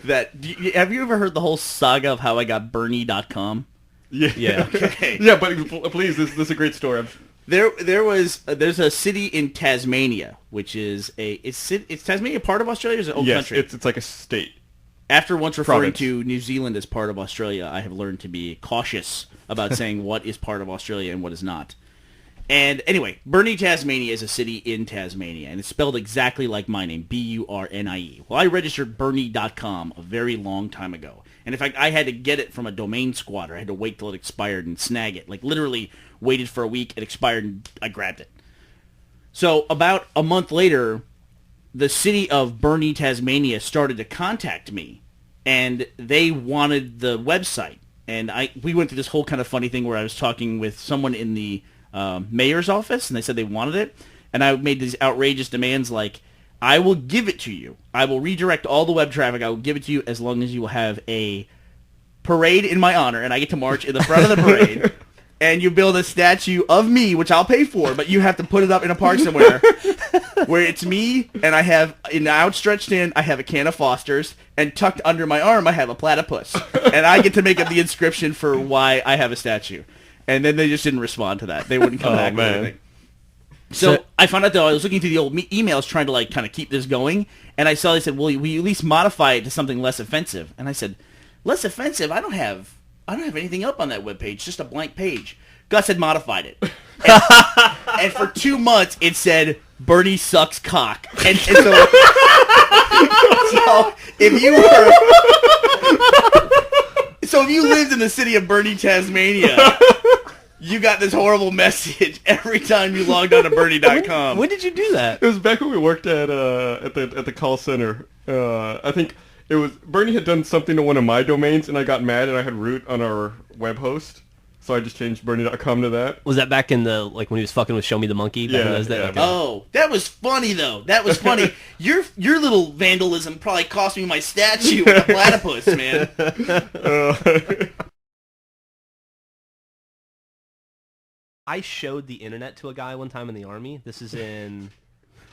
Have you ever heard the whole saga of how I got Bernie.com? Yeah. Okay. Yeah, but please, this is a great story. There's a city in Tasmania, which is it's Tasmania part of Australia, or is it old country? Yes, it's like a state. After once referring Province. to New Zealand as part of Australia, I have learned to be cautious about saying what is part of Australia and what is not. And anyway, Burnie, Tasmania is a city in Tasmania, and it's spelled exactly like my name, Burnie. Well, I registered Bernie.com a very long time ago. And in fact, I had to get it from a domain squatter. I had to wait till it expired and snag it. Like, literally waited for a week, it expired, and I grabbed it. So about a month later, the city of Burnie, Tasmania started to contact me, and they wanted the website. And we went through this whole kind of funny thing where I was talking with someone in the mayor's office, and they said they wanted it. And I made these outrageous demands like, I will give it to you. I will redirect all the web traffic. I will give it to you as long as you will have a parade in my honor, and I get to march in the front of the parade. And you build a statue of me, which I'll pay for, but you have to put it up in a park somewhere where it's me, and I have, in the outstretched hand, I have a can of Foster's, and tucked under my arm, I have a platypus. And I get to make up the inscription for why I have a statue. And then they just didn't respond to that. They wouldn't come back with anything. So I found out, though, I was looking through the old emails trying to, like, kind of keep this going, and I saw they said, well, will you at least modify it to something less offensive? And I said, less offensive? I don't have anything up on that webpage, just a blank page. Gus had modified it. And for 2 months, it said, Bernie sucks cock. And so if you lived in the city of Burnie, Tasmania, you got this horrible message every time you logged on to Bernie.com. When did you do that? It was back when we worked at the call center. I think it was Bernie had done something to one of my domains, and I got mad, and I had root on our web host, so I just changed Bernie.com to that. Was that back in the when he was fucking with Show Me the Monkey? Back in those days? Okay. Oh, that was funny though. That was funny. Your little vandalism probably cost me my statue with a platypus, man. I showed the internet to a guy one time in the Army. This is in,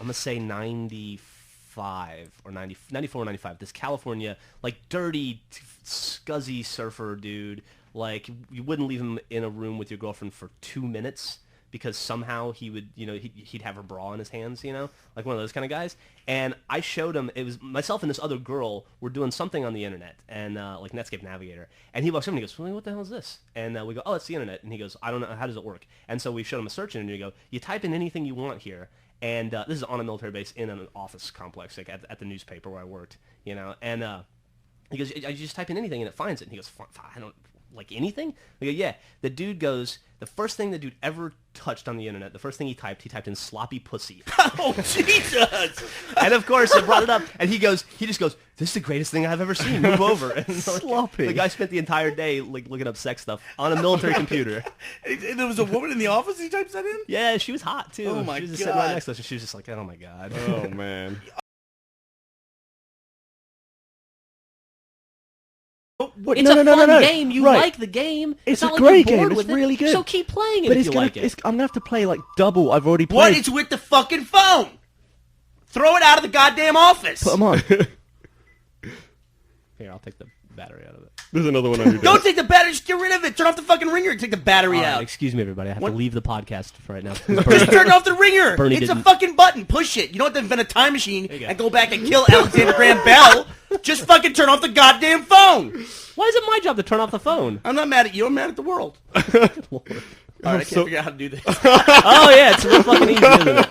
I'm going to say 95 or 94 or 95. This California, like, dirty, scuzzy surfer dude. Like, you wouldn't leave him in a room with your girlfriend for 2 minutes because somehow he would, he'd have her bra in his hands, like one of those kind of guys. And I showed him, it was myself and this other girl were doing something on the internet, and like Netscape Navigator. And he walks up and he goes, well, what the hell is this? And we go, oh, it's the internet. And he goes, I don't know, how does it work? And so we showed him a search engine, and you go, you type in anything you want here. And this is on a military base in an office complex, like at the newspaper where I worked, And he goes, I just type in anything and it finds it. And he goes, I don't, like anything? We go, yeah. The dude goes, the first thing the dude ever touched on the internet, the first thing he typed in sloppy pussy. Oh, Jesus! And of course, I brought it up, and he just goes, this is the greatest thing I've ever seen. Move over. And sloppy. The guy spent the entire day like looking up sex stuff on a military computer. And there was a woman in the office he types that in? Yeah, she was hot, too. Oh, my God. She was just God. sitting right next to us, and she was just like, oh, my God. Oh, man. It's a fun game. You like the game. It's not a like great you're bored game. with It's really good. So keep playing it But if you like it. I'm gonna have to play like double. I've already played. What? It's with the fucking phone! Throw it out of the goddamn office! Put them on. Here, I'll take the battery out of it. There's another one on your Don't desk. take the battery, just get rid of it. Turn off the fucking ringer and take the battery out. Excuse me, everybody. I have to leave the podcast for right now. Just turn off the ringer. Bernie It's didn't- a fucking button. Push it. You don't have to invent a time machine you go. and go back and kill Alexander Graham Bell. Just fucking turn off the goddamn phone. Why is it my job to turn off the phone? I'm not mad at you. I'm mad at the world. All right, I can't figure out how to do this. Oh, yeah, it's real fucking easy, isn't it?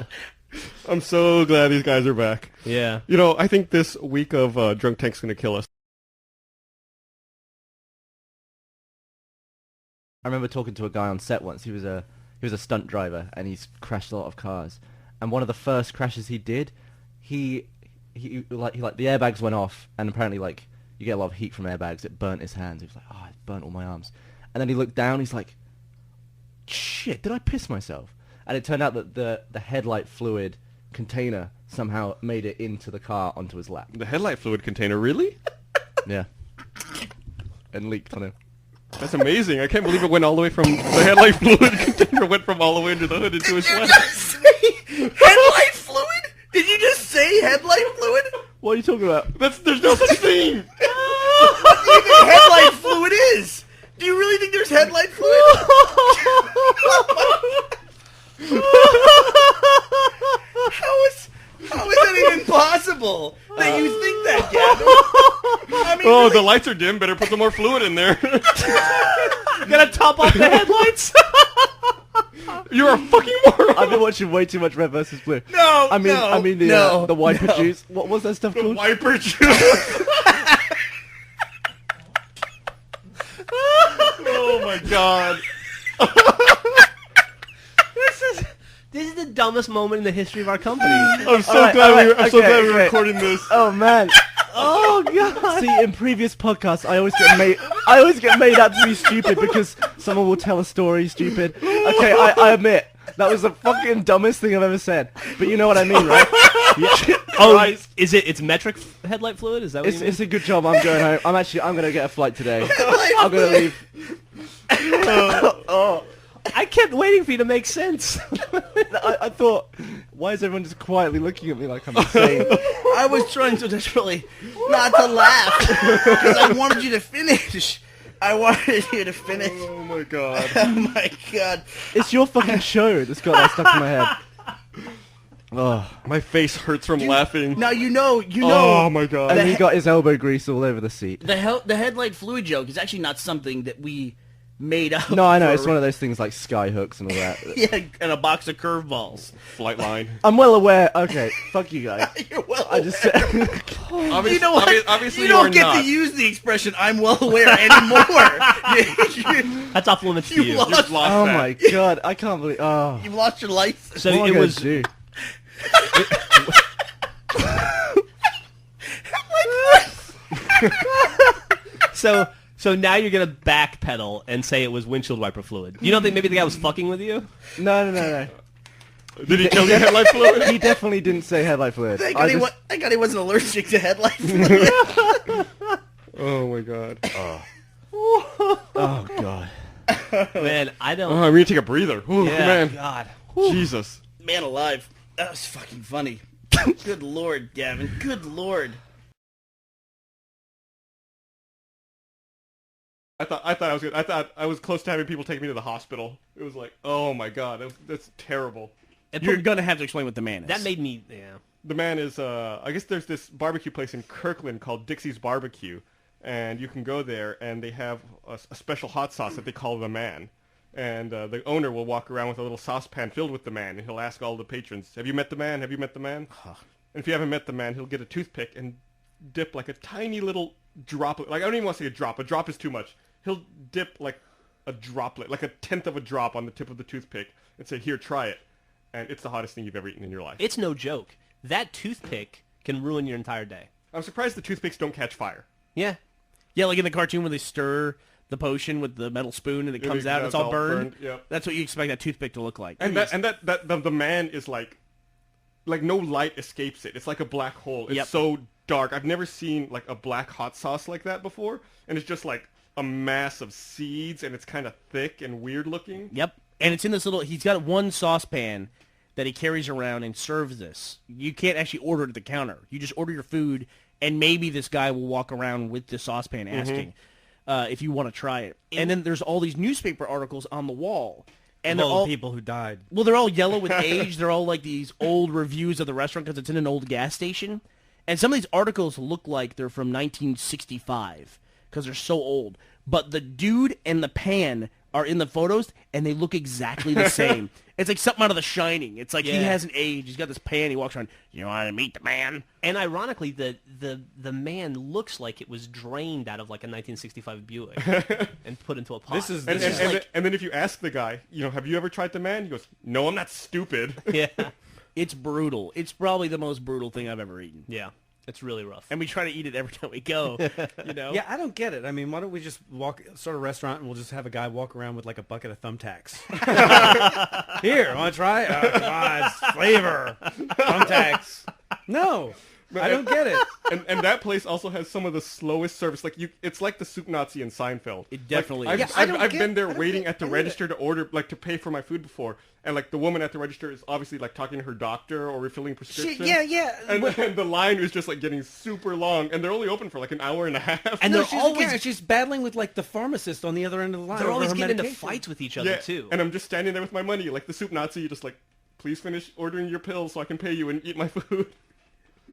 I'm so glad these guys are back. Yeah. I think this week of Drunk Tank's going to kill us. I remember talking to a guy on set once. He was a stunt driver, and he's crashed a lot of cars. And one of the first crashes he did, he the airbags went off, and apparently like you get a lot of heat from airbags. It burnt his hands. He was like, oh, it burnt all my arms. And then he looked down. He's like, shit, did I piss myself? And it turned out that the headlight fluid container somehow made it into the car onto his lap. The headlight fluid container, really? Yeah. And leaked on him. That's amazing. I can't believe it went all the way from the headlight fluid container went from all the way into the hood into his lap. Headlight fluid? Did you just say headlight fluid? What are you talking about? There's no such thing. Do you really think there's headlight fluid? How is that even possible that you think that, Gavin? I mean, Oh, really, the lights are dim. Better put some more fluid in there. Gotta top off the headlights. You're a fucking moron. I've been watching way too much Red vs. Blue. No, I mean the wiper juice. What was that stuff The called? wiper juice. Oh my god. This is the dumbest moment in the history of our company. I'm so Alright, glad alright, I'm so glad we're okay. recording this. Oh man. Oh god. See, in previous podcasts, I always get made out to be stupid because someone will tell a story stupid. Okay, I admit that was the fucking dumbest thing I've ever said. But you know what I mean, right? Yeah. Oh, Right. it's metric headlight fluid? Is that what you mean? It's a good job. I'm going home. I'm gonna get a flight today. I'm gonna leave. I kept waiting for you to make sense. I thought, why is everyone just quietly looking at me like I'm insane? I was trying so desperately not to laugh because I wanted you to finish. I wanted you to finish. Oh my god. Oh my god. It's your fucking show that's got that stuck in my head. Oh. My face hurts from laughing. Now you know. Oh my god. And he got his elbow grease all over the seat. The headlight fluid joke is actually not something that we made up. No, I know. for- It's one of those things like sky hooks and all that. Yeah, and a box of curveballs. Flight line. I'm well aware. Okay, fuck you guys. You're well I just aware. said... You know what? Obviously you don't are get not. to use the expression "I'm well aware" anymore. That's off limits to You you. lost- You've lost Oh that. my god, I can't believe... Oh. You've lost your license. So What am I it gonna was. do? So now you're gonna backpedal and say it was windshield wiper fluid. You don't think maybe the guy was fucking with you? No. Did he tell you headlight fluid? He definitely didn't say headlight fluid. Thank I God, just- thank God he wasn't allergic to headlight fluid. Oh my god. Oh god. Man, I don't. Oh, I'm gonna take a breather. Ooh, yeah, man. God. Jesus. Man alive. That was fucking funny. Good lord, Gavin. Good lord. I thought I was close to having people take me to the hospital. It was like, oh my god, that's terrible. You're gonna have to explain what the man is. That made me. Yeah. The man is, I guess there's this barbecue place in Kirkland called Dixie's Barbecue, and you can go there, and they have a special hot sauce that they call the man. And the owner will walk around with a little saucepan filled with the man, and he'll ask all the patrons, have you met the man? Have you met the man? And if you haven't met the man, he'll get a toothpick and dip like a tiny little droplet. Like, I don't even want to say a drop. A drop is too much. He'll dip like a droplet, like a tenth of a drop on the tip of the toothpick and say, here, try it. And it's the hottest thing you've ever eaten in your life. It's no joke. That toothpick can ruin your entire day. I'm surprised the toothpicks don't catch fire. Yeah. Yeah, like in the cartoon where they stir the potion with the metal spoon and it comes out, it's all burned. Yep. That's what you expect that toothpick to look like. And the man is like no light escapes it. It's like a black hole. It's Yep. so dark. I've never seen like a black hot sauce like that before. And it's just like a mass of seeds, and it's kind of thick and weird looking. Yep. And it's in this little, he's got one saucepan that he carries around and serves this. You can't actually order it at the counter. You just order your food, and maybe this guy will walk around with the saucepan asking if you want to try it. And then there's all these newspaper articles on the wall. And they're all people who died. Well, they're all yellow with age. They're all like these old reviews of the restaurant because it's in an old gas station. And some of these articles look like they're from 1965 because they're so old. But the dude and the pan are in the photos, and they look exactly the same. It's like something out of The Shining. It's like he Yeah. hasn't aged. He's got this pan. He walks around. You want to meet the man? And ironically, the man looks like it was drained out of like a 1965 Buick and put into a pot. This is And, this and, is and, and then if you ask the guy, have you ever tried the man? He goes, no, I'm not stupid. yeah, It's brutal. It's probably the most brutal thing I've ever eaten. yeah, it's really rough. And we try to eat it every time we go. yeah. I don't get it. I mean, why don't we just start a restaurant and we'll just have a guy walk around with like a bucket of thumbtacks? Here, want to try? Oh, God, it's flavor thumbtacks. No, I don't get it. And that place also has some of the slowest service. Like it's like the soup Nazi in Seinfeld. It definitely like, is. I've been there waiting at the register to order, like to pay for my food before, and like the woman at the register is obviously like talking to her doctor or refilling prescriptions. Yeah. And the line is just like getting super long, and they're only open for like an hour and a half. And No, they're she's battling with like the pharmacist on the other end of the line. they're over always her getting into medication. fights with each other yeah, too. and I'm just standing there with my money, like the soup Nazi, just like, please finish ordering your pills so I can pay you and eat my food.